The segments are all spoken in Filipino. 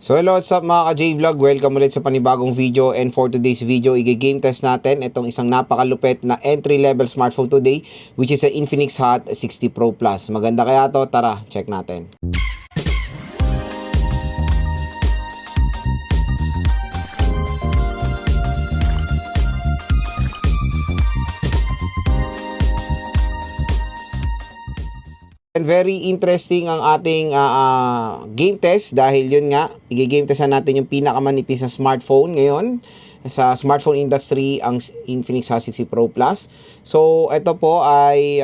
So hello, what's up mga ka-J-Vlog? Welcome ulit sa panibagong video, and for today's video, i-game test natin itong isang napakalupet na entry-level smartphone today, which is a Infinix Hot 60 Pro Plus. Maganda kaya to? Tara, check natin. And very interesting ang ating game test dahil yun nga, i-game testan natin yung pinakamanipis na smartphone ngayon sa smartphone industry, ang Infinix Hot 60 Pro Plus. So ito po ay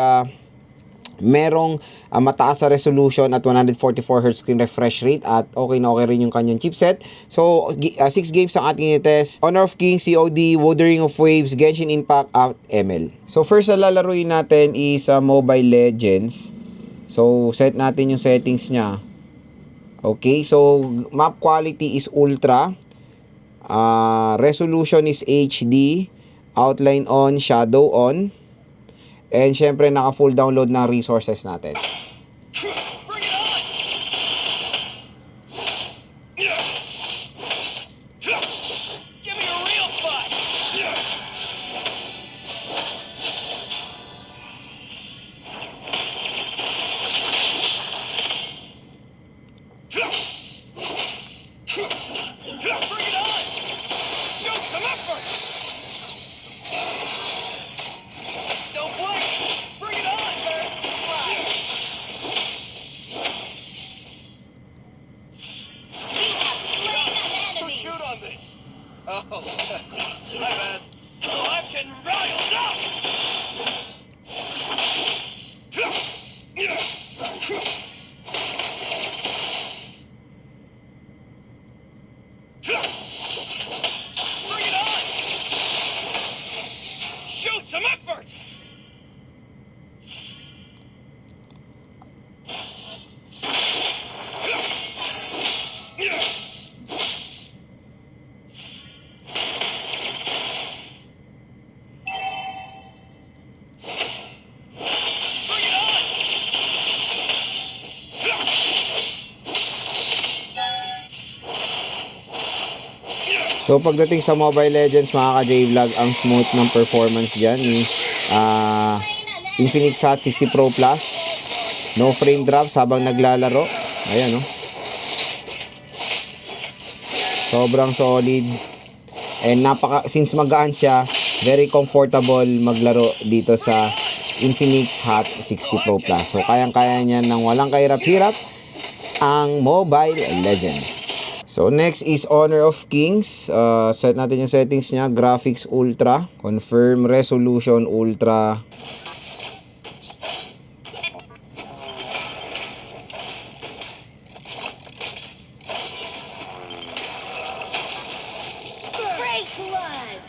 merong mataas na resolution at 144Hz screen refresh rate at okay na okay rin yung kanyang chipset. So 6 games ang ating test: Honor of Kings, COD, Wuthering of Waves, Genshin Impact at ML. So first na lalaruin natin is Mobile Legends. So, set natin yung settings niya. Okay, so map quality is ultra. Resolution is HD. Outline on, shadow on. And syempre, naka full download na resources natin. Oh, my bad. Oh, I'm getting riled up! Bring it on! Show some effort! So pagdating sa Mobile Legends mga ka-J-Vlog, ang smooth ng performance dyan ni Infinix Hot 60 Pro Plus. No frame drops habang naglalaro. Ayan, no? Sobrang solid. And since magaan siya, very comfortable maglaro dito sa Infinix Hot 60 Pro Plus. So kayang-kaya niya ng walang kahirap-hirap ang Mobile Legends. So next is Honor of Kings. Set natin yung settings niya. Graphics Ultra. Confirm Resolution Ultra. Great blood!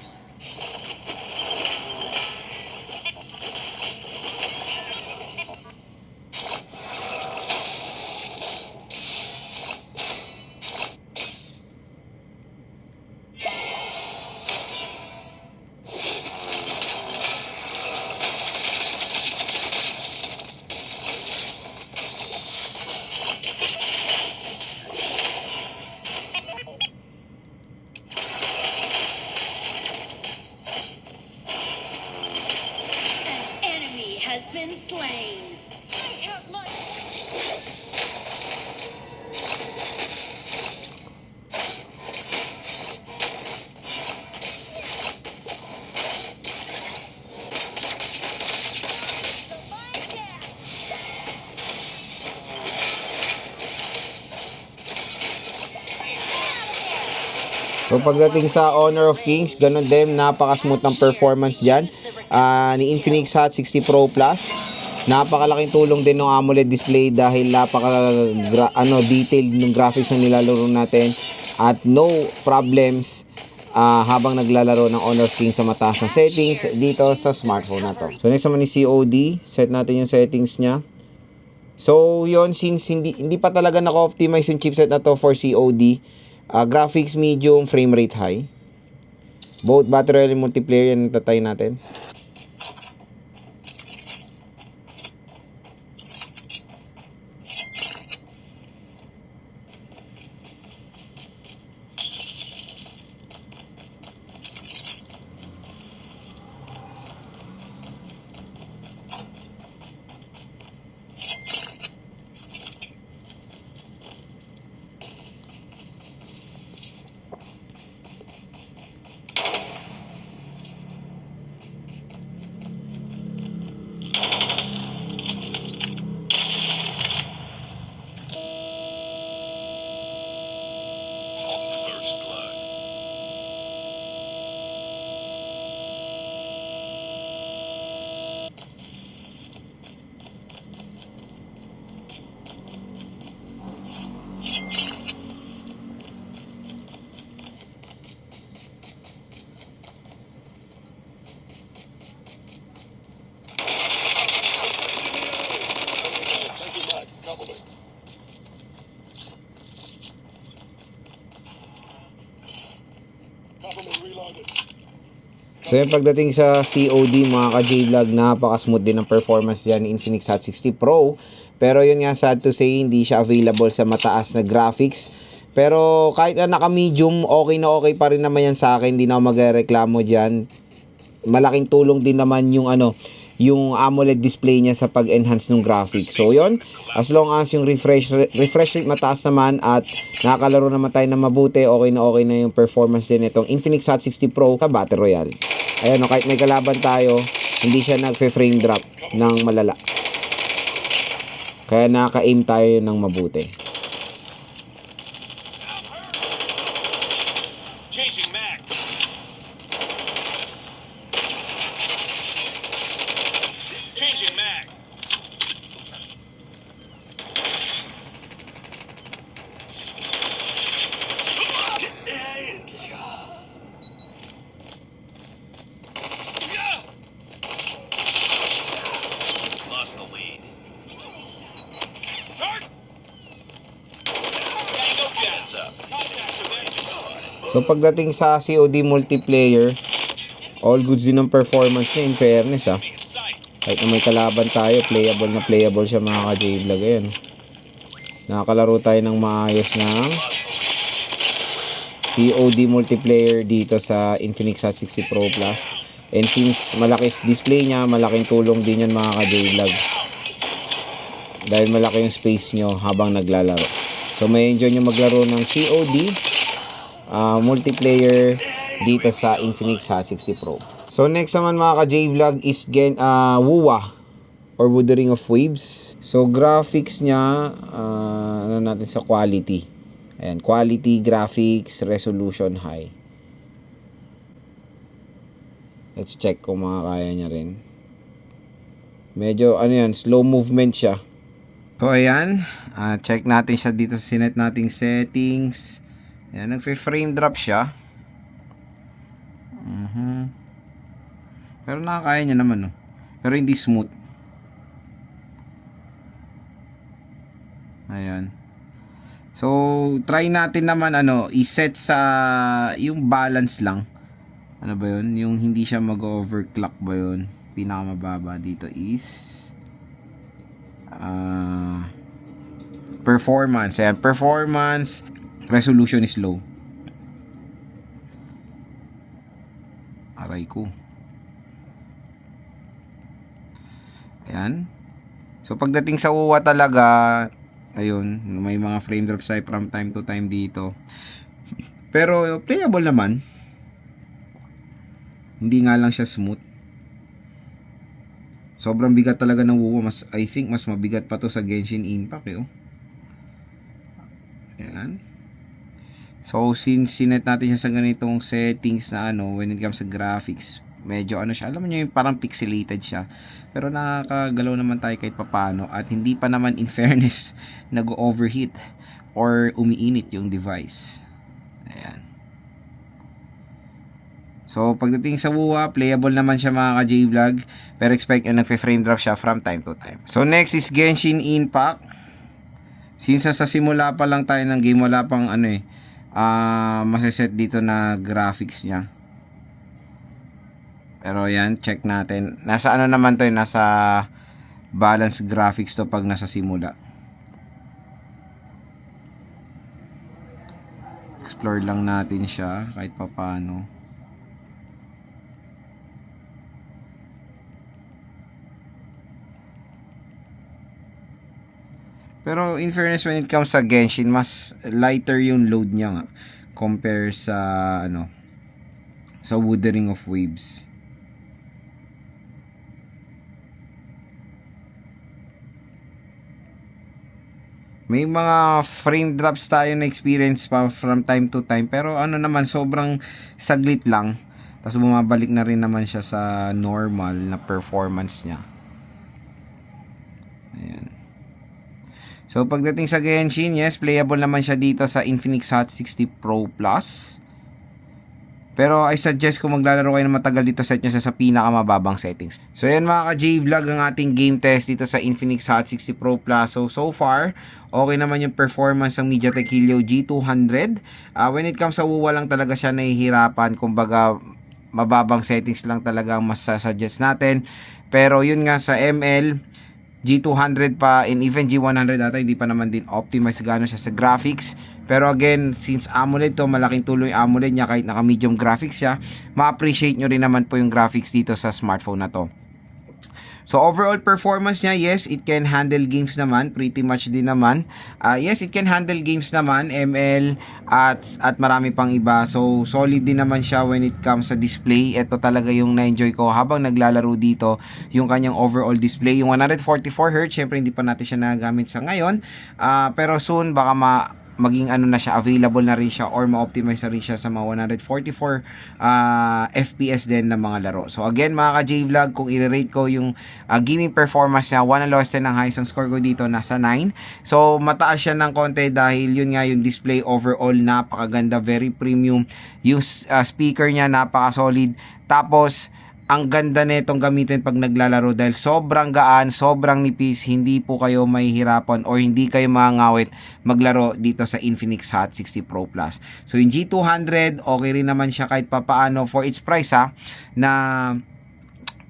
Has been slain. So pagdating sa Honor of Kings, ganun din, napaka-smooth ng performance dyan ni Infinix Hot 60 Pro Plus. Napakalaking tulong din ng AMOLED display dahil detailed ng graphics na nilalaro natin at no problems habang naglalaro ng Honor of Kings sa mataas na settings dito sa smartphone na to. So next naman ni COD, set natin yung settings niya. So yon, since hindi pa talaga naka-optimize yung chipset na to for COD, graphics medium, frame rate high. Both battery and multiplayer yan tatay natin. So yung pagdating sa COD mga ka-J-Vlog, napaka-smooth din ng performance yan ni Infinix Hot 60 Pro. Pero yun nga, sad to say, hindi siya available sa mataas na graphics. Pero kahit na naka-medium, okay na okay pa rin naman yan sa akin. Hindi na ako magreklamo dyan. Malaking tulong din naman yung yung AMOLED display niya sa pag-enhance ng graphics. So yun, as long as yung refresh rate mataas naman at nakakalaro naman tayo na mabuti, okay na yung performance din itong Infinix Hot 60 Pro sa Battle Royale. Ayan, kahit may kalaban tayo, hindi siya nagfe-frame drop ng malala. Kaya naka-aim tayo ng mabuti. Changing mag. Changing mag. Lost the lead. Charge. Tango jets up. Contact with engine spotted. So pagdating sa COD multiplayer, all goods din ng performance niya, in fairness In sight. Kahit na may kalaban tayo, playable siya mga ka-J-Vlog. Ayan. Nakakalaro tayo ng maayos ng COD multiplayer dito sa Infinix Hot 60 Pro Plus. And since malaki display niya, malaking tulong din yan mga ka-J-Vlog. Dahil malaki yung space nyo habang naglalaro. So may enjoy nyo maglaro ng COD multiplayer dito sa Infinix Hot 60 Pro. So next naman mga ka-J-Vlog is WUWA or Wuthering of Waves. So graphics niya, ano natin sa quality. Ayan, quality, graphics, resolution high. Let's check kung makakaya niya rin. Medyo slow movement siya. So ayan, check natin siya dito sa sinet nating settings. Ayan, nagfe-frame drop siya. Pero nakakaya niya naman, no? Pero hindi smooth. Ayan. So, try natin naman i-set sa yung balance lang. Ano ba yun? Yung hindi siya mag-overclock ba yun? Pinakamababa dito is performance. Ayan, performance. Resolution is low. Aray ko. Ayan. So pagdating sa UWA talaga, ayun, may mga frame drops tayo from time to time dito. Pero playable naman. Hindi nga lang siya smooth. Sobrang bigat talaga ng UWA. I think mas mabigat pa to sa Genshin Impact oh. Ayan. So since sinet natin siya sa ganitong settings na when it comes sa graphics, medyo siya, alam niyo yung parang pixelated siya. Pero nakakagalaw naman tayo kahit papano at hindi pa naman in fairness nag-overheat or umiinit yung device. Ayan. So pagdating sa WUWA, playable naman siya mga ka-J-Vlog, pero expect nagfe-frame drop siya from time to time. So next is Genshin Impact. Since sa simula pa lang tayo ng game, wala pang maseset dito na graphics niya. Pero yan, check natin. Nasa naman to, nasa balance graphics to pag nasa simula. Explore lang natin siya kahit papano. Pero in fairness, when it comes sa Genshin, mas lighter yung load niya nga compare sa sa Wuthering of Waves. May mga frame drops tayo na experience pa from time to time, pero naman sobrang saglit lang. Tapos bumabalik na rin naman siya sa normal na performance niya. Ayan. So pagdating sa Genshin, yes, playable naman siya dito sa Infinix Hot 60 Pro Plus. Pero I suggest kung maglalaro kayo ng matagal dito, set nyo siya sa pinakamababang settings. So yan mga ka-J-Vlog ang ating game test dito sa Infinix Hot 60 Pro Plus. So far, okay naman yung performance ng MediaTek Helio G200. When it comes sa WUWA lang talaga siya nahihirapan. Kumbaga, mababang settings lang talaga ang mas suggest natin. Pero yun nga sa ML, G200 pa and even G100 ata hindi pa naman din optimize gano'n siya sa graphics. Pero again, since AMOLED to, malaking tulong yung AMOLED niya kahit naka medium graphics siya, ma-appreciate nyo rin naman po yung graphics dito sa smartphone na to. So overall performance niya, yes, it can handle games naman, pretty much din naman. Yes, it can handle games naman, ML at marami pang iba. So solid din naman siya when it comes sa display. Ito talaga yung na-enjoy ko habang naglalaro dito, yung kanyang overall display. Yung 144Hz, syempre hindi pa natin siya nagagamit sa ngayon. Pero soon baka maging ano na siya, available na rin siya or ma-optimize na rin siya sa mga 144 FPS din ng mga laro. So again mga ka-J-Vlog, kung i-rate ko yung gaming performance niya, 1 ang lowest 10 ng highest, ang score ko dito nasa 9. So mataas siya ng konti dahil yun nga yung display overall napakaganda, very premium. Yung speaker niya napaka-solid. Tapos ang ganda nitong gamitin pag naglalaro dahil sobrang gaan, sobrang nipis, hindi po kayo mahihirapan or hindi kayo mangangawit maglaro dito sa Infinix Hot 60 Pro Plus. So yung G200, okay rin naman siya kahit papaano for its price na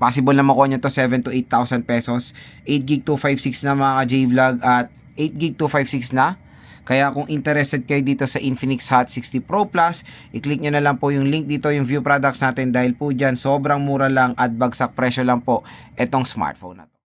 possible na makuha nyo to 7 to 8,000 pesos. 8GB 256 na mga ka-J-Vlog at 8GB 256 na. Kaya kung interested kayo dito sa Infinix Hot 60 Pro Plus, i-click nyo na lang po yung link dito, yung view products natin dahil po dyan sobrang mura lang at bagsak presyo lang po itong smartphone na to.